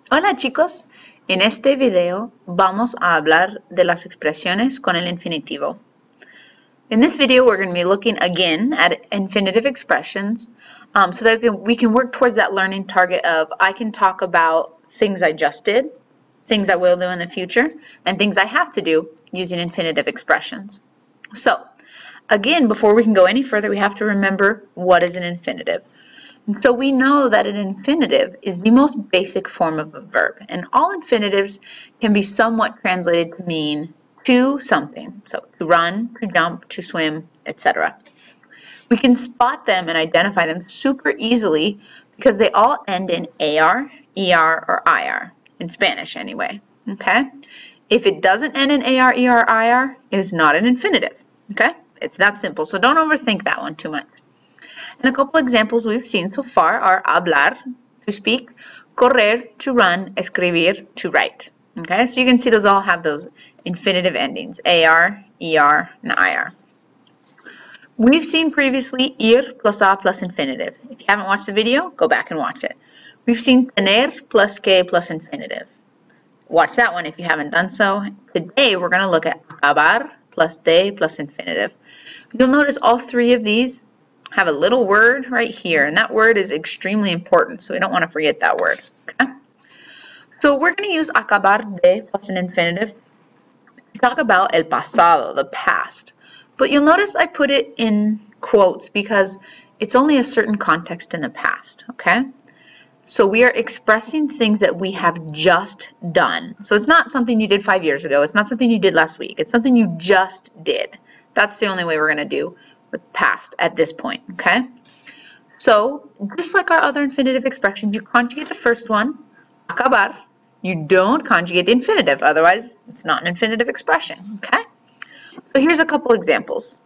Hola chicos, en este video vamos a hablar de las expresiones con el infinitivo. In this video we're going to be looking again at infinitive expressions so that we can work towards that learning target of I can talk about things I just did, things I will do in the future, and things I have to do using infinitive expressions. So again, before we can go any further, we have to remember what is an infinitive. So we know that an infinitive is the most basic form of a verb, and all infinitives can be somewhat translated to mean to something, so to run, to jump, to swim, etc. We can spot them and identify them super easily because they all end in AR, ER, or IR, in Spanish anyway, okay? If it doesn't end in AR, ER, or IR, it is not an infinitive, okay? It's that simple, so don't overthink that one too much. And a couple examples we've seen so far are hablar, to speak, correr, to run, escribir, to write. Okay, so you can see those all have those infinitive endings, AR, ER, and IR. We've seen previously ir plus a plus infinitive. If you haven't watched the video, go back and watch it. We've seen tener plus que plus infinitive. Watch that one if you haven't done so. Today we're going to look at acabar plus de plus infinitive. You'll notice all three of these have a little word right here, and that word is extremely important, so we don't want to forget that word. Okay? So we're going to use acabar de plus an infinitive to talk about el pasado, the past. But you'll notice I put it in quotes because it's only a certain context in the past. Okay? So we are expressing things that we have just done. So it's not something you did 5 years ago. It's not something you did last week. It's something you just did. That's the only way we're going to do with past at this point, okay? So, just like our other infinitive expressions, you conjugate the first one, acabar. You don't conjugate the infinitive, otherwise it's not an infinitive expression, okay? So here's a couple examples.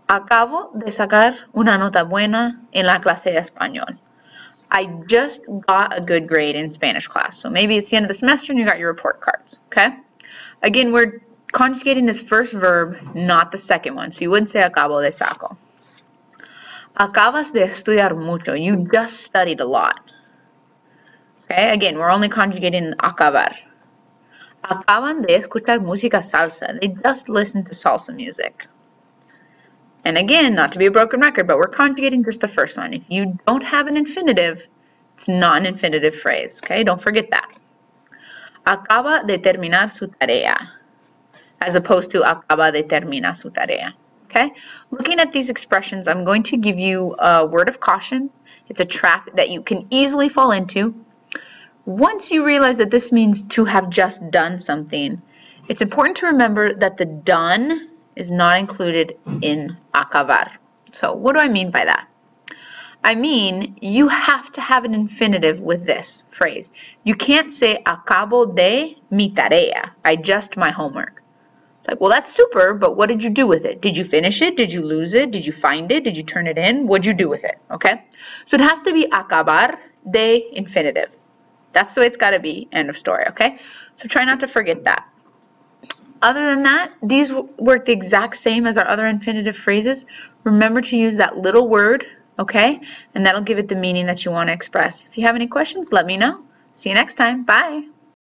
Acabo de sacar una nota buena en la clase de español. I just got a good grade in Spanish class. So maybe it's the end of the semester and you got your report cards, okay? Again, we're conjugating this first verb, not the second one. So you wouldn't say acabo de saco. Acabas de estudiar mucho. You just studied a lot. Okay, again, we're only conjugating acabar. Acaban de escuchar música salsa. They just listened to salsa music. And again, not to be a broken record, but we're conjugating just the first one. If you don't have an infinitive, it's not an infinitive phrase. Okay, don't forget that. Acaba de terminar su tarea, as opposed to acaba de terminar su tarea. Okay? Looking at these expressions, I'm going to give you a word of caution. It's a trap that you can easily fall into. Once you realize that this means to have just done something, it's important to remember that the done is not included in acabar. So what do I mean by that? I mean, you have to have an infinitive with this phrase. You can't say acabo de mi tarea. I just my homework. It's like, well, that's super, but what did you do with it? Did you finish it? Did you lose it? Did you find it? Did you turn it in? What'd you do with it? Okay? So it has to be acabar de infinitive. That's the way it's got to be. End of story. Okay? So try not to forget that. Other than that, these work the exact same as our other infinitive phrases. Remember to use that little word, okay? And that'll give it the meaning that you want to express. If you have any questions, let me know. See you next time. Bye.